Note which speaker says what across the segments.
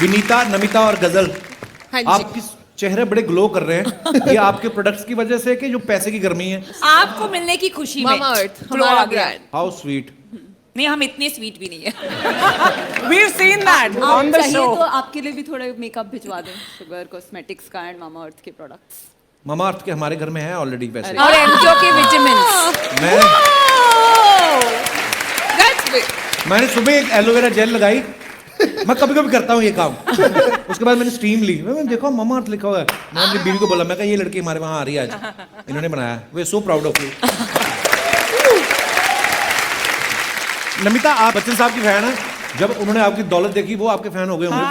Speaker 1: विनीता, नमिता और गजल,
Speaker 2: हाँ जी।
Speaker 1: आपके चेहरे बड़े ग्लो कर रहे हैं। ये आपके प्रोडक्ट्स की वजह से कि जो पैसे की गर्मी है?
Speaker 3: आपको मिलने की खुशी में
Speaker 2: Mamaearth,
Speaker 3: ग्लो
Speaker 2: हमारा
Speaker 3: आ गया।
Speaker 2: ब्रांड।
Speaker 1: How sweet.
Speaker 3: नहीं, हम इतने स्वीट भी नहीं है।
Speaker 4: We've seen that on the
Speaker 5: चाहिए
Speaker 4: show.
Speaker 5: तो आपके लिए भी थोड़े मेकअप भिजवा दें, शुगर कॉस्मेटिक्स का एंड मामाअर्थ के प्रोडक्ट्स।
Speaker 1: मामा अर्थ के हमारे घर में है ऑलरेडी वैसे।
Speaker 3: और एमक्यू के विटामिन्स।
Speaker 1: मैंने सुबह एक एलोवेरा जेल लगाई, मैं कभी कभी करता हूँ ये काम। उसके बाद मैंने स्टीम ली, मैंने देखा मामा अर्थ लिखा हुआ है। मैंने अपनी बीवी को बोला, मैं कहा ये लड़की हमारे वहाँ आ रही है आज, इन्होंने बनाया। We so proud of you. Namita, आप बच्चन साहब की फैन है। जब उन्होंने आपकी दौलत देखी वो आपके फैन हो गए होंगे।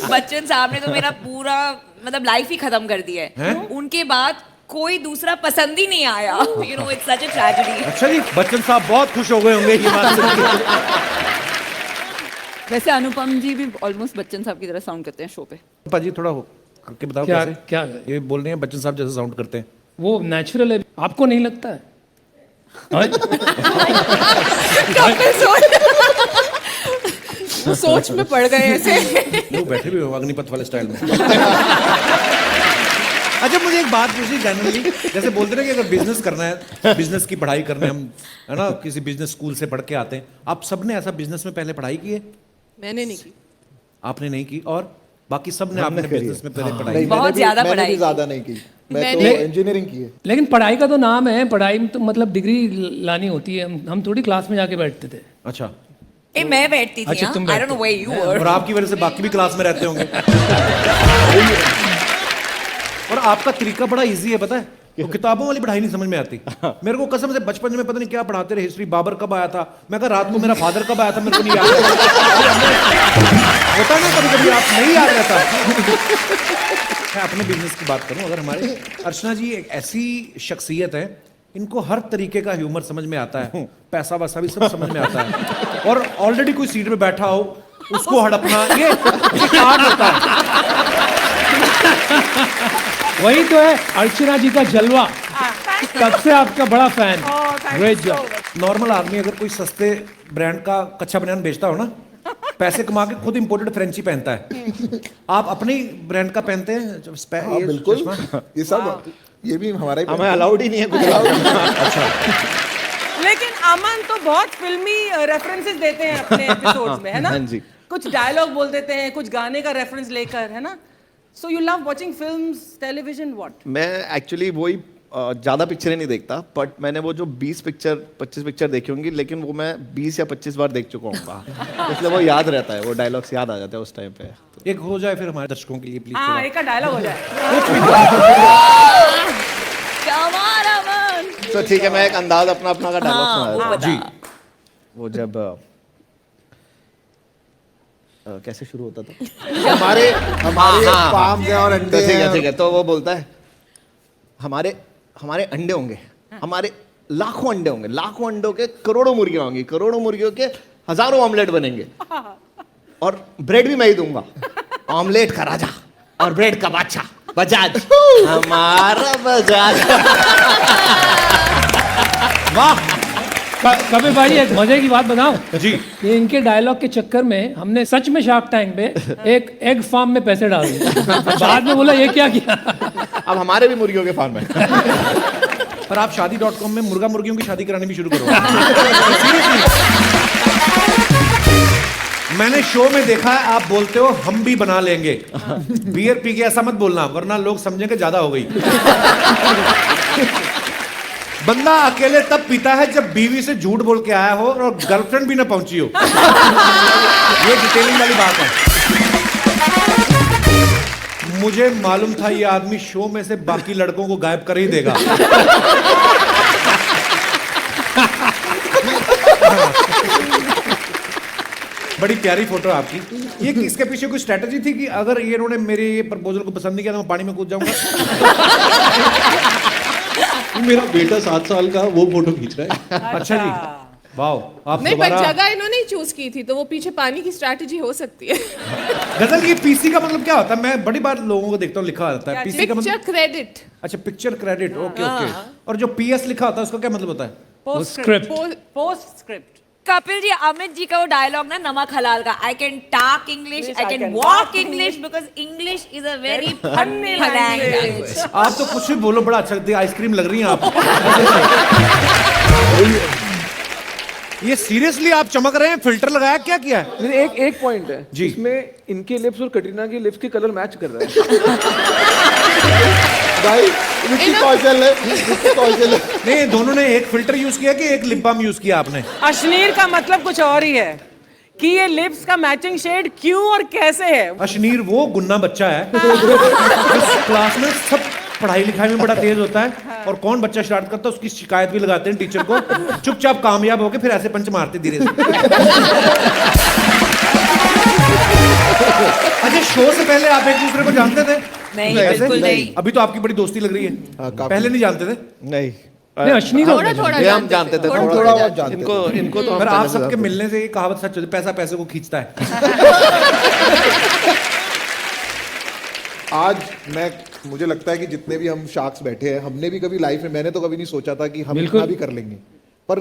Speaker 3: बच्चन साहब ने तो मेरा पूरा मतलब लाइफ ही खत्म कर दिया है। उनके बाद कोई दूसरा पसंद ही नहीं आया। You know, it's such a tragedy.
Speaker 1: अच्छा जी, बच्चन साहब बहुत खुश हो गए होंगे ये बात सुन के।
Speaker 5: वैसे अनुपम जी भी ऑलमोस्ट बच्चन साहब की तरह साउंड करते हैं शो पे।
Speaker 1: पाजी थोड़ा करके बताओ
Speaker 6: क्या
Speaker 1: कैसे?
Speaker 6: क्या
Speaker 1: ये बोल रहे हैं बच्चन साहब जैसे साउंड करते हैं।
Speaker 6: वो नेचुरल है, आपको नहीं लगता है? हाँ?
Speaker 2: वो सोच में पड़ गए ऐसे।
Speaker 1: वो बैठे भी हो अग्निपथ वाले स्टाइल में। अच्छा, मुझे एक बात पूछी जनरली, जैसे बोलते हैं कि अगर बिजनेस करना है, बिजनेस की पढ़ाई करनी है, हम है ना किसी बिजनेस स्कूल से पढ़ के आते हैं। आप सबने ऐसा बिजनेस में पहले पढ़ाई की है?
Speaker 2: मैंने नहीं की।
Speaker 1: आपने नहीं की और बाकी सबने आपने बिजनेस में पहले पढ़ाई
Speaker 3: नहीं,
Speaker 1: की?
Speaker 3: बहुत ज्यादा
Speaker 7: मैंने
Speaker 3: पढ़ाई
Speaker 7: भी
Speaker 3: की।
Speaker 7: ज्यादा नहीं की, मैं तो
Speaker 2: मैंने-
Speaker 7: इंजीनियरिंग की है।
Speaker 6: लेकिन पढ़ाई का तो नाम है, पढ़ाई में तो मतलब डिग्री लानी होती है। हम थोड़ी क्लास में जाके बैठते थे।
Speaker 1: अच्छा,
Speaker 3: ए, मैं बैठती थी।
Speaker 6: अच्छा, तुम
Speaker 3: I don't know where you were.
Speaker 1: और आपकी वजह से बाकी भी क्लास में रहते होंगे। और आपका तरीका बड़ा इजी है, पता है? तो किताबों वाली पढ़ाई नहीं समझ में आती मेरे को। कसम से बचपन में पता नहीं क्या पढ़ाते रहे, हिस्ट्री, बाबर कब आया था, मैं कहा रात को मेरा फादर कब आया था, मेरे को नहीं याद। होता ना कभी कभी, आप नहीं याद रहता। मैं अपने बिजनेस की बात करूं, अगर हमारे अर्चना जी एक ऐसी शख्सियत है, इनको हर तरीके का ह्यूमर समझ में आता है, पैसा वैसा भी सब समझ में आता है। और ऑलरेडी कोई सीट पे बैठा हो उसको हड़पना, ये आर्ट होता है।
Speaker 6: वही तो है अर्चना जी का जलवा। तब से आपका बड़ा फैन। Great job.
Speaker 1: नॉर्मल आदमी अगर कोई सस्ते ब्रांड का कच्चा बनियान बेचता हो ना, पैसे कमा के खुद इंपोर्टेड फ्रेंची पहनता है। आप अपने ब्रांड का पहनते हैं?
Speaker 7: हाँ, बिल्कुल। ये सब ये भी हमारा ही
Speaker 8: हमें अलाउड ही नहीं है कुछ।
Speaker 1: अच्छा,
Speaker 4: लेकिन अमन तो बहुत फिल्मी रेफरेंसेस देते हैं अपने एपिसोड्स में, है ना?
Speaker 8: हाँ जी।
Speaker 4: कुछ डायलॉग बोल देते हैं, कुछ गाने का रेफरेंस लेकर, है ना? So you love watching films, television, what?
Speaker 8: मैं एक्चुअली वही ज़्यादा पिक्चरें नहीं देखता, बट मैंने वो जो 25 पिक्चर देखी होंगी, लेकिन वो मैं 20 या 25 बार देख चुका हूँ। इसलिए वो याद रहता है, वो डायलॉग्स याद आ जाते हैं उस टाइम पे।
Speaker 1: एक हो जाए फिर हमारे दर्शकों के लिए प्लीज।
Speaker 4: हाँ, एक का डायलॉग हो जाए।
Speaker 8: तो ठीक है, मैं एक अंदाज अपना का डायलॉग सुना देता हूँ।
Speaker 1: जी,
Speaker 8: वो जब कैसे शुरू होता था?
Speaker 7: हमारे फार्म हैं और अंडे
Speaker 8: तो ठीक
Speaker 7: हैं।
Speaker 8: है, ठीक है। तो वो बोलता है हमारे अंडे होंगे, हमारे लाखों अंडे होंगे, लाखों अंडों के करोड़ों मुर्गियां होंगी, करोड़ों मुर्गियों के हजारों ऑमलेट बनेंगे, और ब्रेड भी मैं ही दूंगा। ऑमलेट का राजा और ब्रेड का बादशाह बजाज, हमारा बजाज।
Speaker 1: वाह
Speaker 6: कभी भाई एक मजे की बात बताऊं
Speaker 1: जी।
Speaker 6: ये इनके डायलॉग के चक्कर में हमने सच में शार्क टैंक पे एक एग फार्म में पैसे डाल दिए। बाद में बोला ये क्या किया।
Speaker 8: अब हमारे भी मुर्गियों के फार्म है।
Speaker 1: पर आप शादी.com में मुर्गा मुर्गियों की शादी करानी भी शुरू करो। मैंने शो में देखा है, आप बोलते हो हम भी बना लेंगे। बियर पी के ऐसा मत बोलना, वरना लोग समझेंगे ज्यादा हो गई। बंदा अकेले तब पीता है जब बीवी से झूठ बोल के आया हो और गर्लफ्रेंड भी ना पहुंची हो। ये डिटेलिंग वाली बात है। मुझे मालूम था ये आदमी शो में से बाकी लड़कों को गायब कर ही देगा। बड़ी प्यारी फोटो आपकी। ये इसके पीछे कोई स्ट्रेटजी थी कि अगर ये इन्होंने मेरे ये प्रपोजल को पसंद नहीं किया तो मैं पानी में कूद जाऊंगा?
Speaker 9: मेरा बेटा 7 साल का वो फोटो खींच रहा है।
Speaker 1: अच्छा जी, वाओ। आप
Speaker 2: नहीं, पर
Speaker 1: दोबारा
Speaker 2: जगह इन्होंने ही चूज की थी, तो वो पीछे पानी की स्ट्रैटेजी हो सकती है।
Speaker 1: गजल, ये पीसी का मतलब क्या होता है? मैं बड़ी बार लोगों को देखता हूँ लिखा रहता है पीसी का
Speaker 2: पिक्चर
Speaker 1: मतलब।
Speaker 2: क्रेडिट।
Speaker 1: अच्छा, पिक्चर क्रेडिट, ओके ओके। और जो पीएस लिखा होता है उसका क्या मतलब होता है?
Speaker 4: Post
Speaker 6: script.
Speaker 4: Post script.
Speaker 3: Kapil ji, Amit ji का वो डायलॉग ना नमक हलाल का, I can talk English, I can walk English, because English is a very funny language.
Speaker 1: आप तो कुछ भी बोलो बड़ा अच्छा लगता है, आइसक्रीम लग रही हैं आप। ये सीरियसली आप चमक रहे हैं, फिल्टर लगाया क्या किया है?
Speaker 10: नहीं, एक पॉइंट है
Speaker 1: जी।
Speaker 10: इसमें इनके लिप्स और कटरीना के लिप्स के कलर मैच कर रहा है।
Speaker 7: भाई विक्की कौशल है, विक्की कौशल है।
Speaker 1: नहीं, दोनों ने एक फिल्टर यूज किया कि एक लिप बाम यूज किया आपने?
Speaker 4: अश्नीर का मतलब कुछ और ही है कि ये लिप्स का मैचिंग शेड क्यों और कैसे है।
Speaker 1: अशनीर वो गुन्ना बच्चा है जिस क्लास में सब पढ़ाई लिखाई में बड़ा तेज होता है, और कौन बच्चा शरारत करता है उसकी शिकायत भी लगाते हैं टीचर को, चुपचाप कामयाब होके फिर ऐसे पंच मारते धीरे से। अच्छा, शो से पहले आप एक दूसरे को जानते थे?
Speaker 3: नहीं,
Speaker 1: ऐसे?
Speaker 3: बिल्कुल नहीं।
Speaker 1: अभी तो आपकी बड़ी दोस्ती लग रही है, पहले नहीं जानते थे?
Speaker 8: नहीं,
Speaker 6: नहीं, अश्नीर
Speaker 2: थोड़ा थोड़ा
Speaker 8: ये हम जानते थे,
Speaker 7: थोड़ा बहुत जानते
Speaker 8: इनको तो हम
Speaker 1: पर आप
Speaker 8: पहले से
Speaker 1: सबके
Speaker 8: जानते थे।
Speaker 1: मिलने से ये कहावत सच होती है, पैसा पैसे को खींचता है।
Speaker 7: आज मुझे लगता है कि जितने भी हम शार्क्स बैठे हैं, हमने भी कभी लाइफ में, मैंने तो कभी नहीं सोचा था कि हम
Speaker 6: बिल्कुल।
Speaker 7: इतना भी कर लेंगे, पर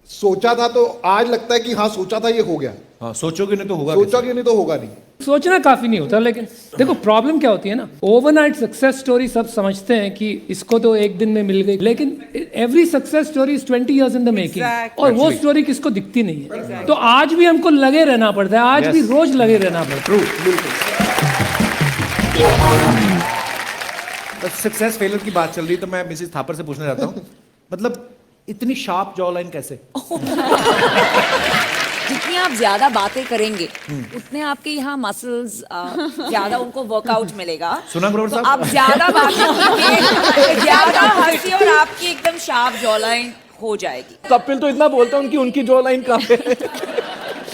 Speaker 7: सोचा था तो आज लगता है कि हाँ, सोचा था, ये हो गया।
Speaker 1: हाँ, सोचोगे नहीं तो होगा
Speaker 7: सोचा कि नहीं तो होगा नहीं।
Speaker 6: सोचना काफी नहीं होता, लेकिन देखो प्रॉब्लम क्या होती है ना, ओवरनाइट सक्सेस स्टोरी सब समझते हैं कि इसको तो एक दिन में मिल गई, लेकिन every success story is 20 years in the making, और वो स्टोरी किसको दिखती नहीं है। तो आज भी हमको लगे रहना पड़ता है, आज भी रोज लगे रहना पड़ता है।
Speaker 1: सक्सेस फेलियर की बात चल रही है, तो मैं मिसेस थापर से पूछना चाहता हूँ, मतलब इतनी शार्प जॉ लाइन कैसे?
Speaker 3: जितनी आप ज्यादा बातें करेंगे उतने आपके यहाँ मसल्स ज्यादा उनको वर्कआउट मिलेगा।
Speaker 1: सुना ग्रोवर
Speaker 3: तो
Speaker 1: साहब?
Speaker 3: आप ज्यादा बातें कीजिए, ज्यादा हंसी और आपकी एकदम शार्प जॉ लाइन हो जाएगी।
Speaker 10: कपिल तो इतना बोलता है उनकी जॉ लाइन कहाँ है?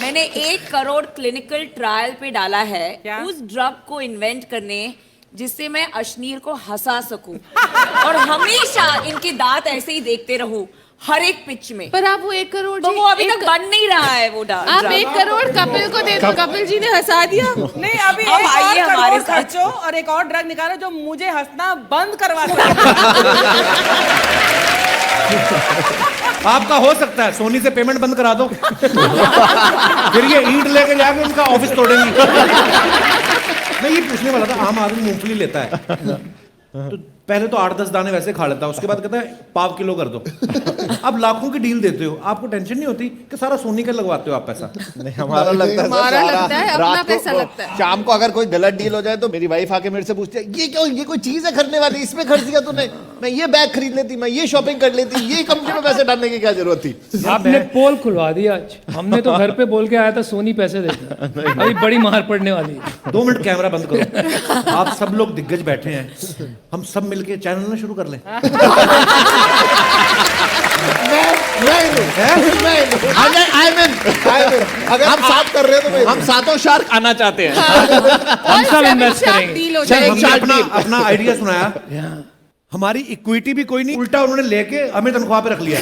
Speaker 3: मैंने 1 करोड़ क्लिनिकल ट्रायल पे डाला है
Speaker 4: क्या?
Speaker 3: उस ड्रग को इन्वेंट करने जिससे मैं अश्नीर को हंसा सकूं और हमेशा इनके दांत ऐसे ही देखते रहूं हर एक पिच में।
Speaker 2: पर आप वो 1 करोड़
Speaker 3: तो
Speaker 2: जी,
Speaker 3: वो अभी तक बन नहीं रहा है वो
Speaker 2: आप 1 करोड़ कपिल को दे दो, कपिल जी ने हंसा दिया।
Speaker 4: नहीं, अभी
Speaker 3: अब
Speaker 4: एक
Speaker 3: आइए
Speaker 4: और
Speaker 3: हमारे
Speaker 4: करोड़
Speaker 3: साथ।
Speaker 4: खर्चो और एक और ड्रग निकालो जो मुझे हंसना बंद करवा सके।
Speaker 1: आपका हो सकता है, सोनी से पेमेंट बंद करा दो, फिर ये ईंट लेके जाके उनका ऑफिस तोड़ेंगी। मैं ये पूछने वाला था, आम आदमी मूंगफली लेता है तो पहले तो 8-10 दाने वैसे खा लेता है, उसके बाद कहता है 1/2 किलो कर दो। अब लाखों की डील देते हो, आपको टेंशन नहीं होती कि सारा सोनी का लगवाते हो आप पैसा?
Speaker 8: नहीं, हमारा लगता है
Speaker 2: हमारा
Speaker 8: सारा
Speaker 2: लगता है, अपना
Speaker 8: रात को
Speaker 2: पैसा लगता है।
Speaker 8: शाम को अगर कोई गलत डील हो जाए तो मेरी वाइफ आके मेरे से पूछती है, ये क्यों, ये कोई चीज है खरीदने वाली, इसमें खर्च दिया तूने, मैं ये बैग खरीद लेती, मैं ये शॉपिंग कर लेती, ये कंपनी में पैसे डालने की क्या जरूरत थी?
Speaker 6: आपने पोल खुलवा दिया आज। हमने तो घर पे बोल के आया था सोनी पैसे देता, अभी बड़ी मार पड़ने वाली है।
Speaker 1: 2 मिनट कैमरा बंद करो। आप सब लोग दिग्गज बैठे हैं, हम सब मिलके चैनल ना शुरू कर लें।
Speaker 7: अगर हम साथ कर रहे हो तो
Speaker 8: हम सातों शार्क आना चाहते हैं।
Speaker 6: हम सब इन्वेस्ट करेंगे।
Speaker 2: डील हो
Speaker 1: चल,
Speaker 2: जाएगी।
Speaker 1: हमने अपना आइडिया सुनाया, हमारी इक्विटी भी कोई नहीं, उल्टा उन्होंने लेके हमें तनख्वाह पे रख लिया।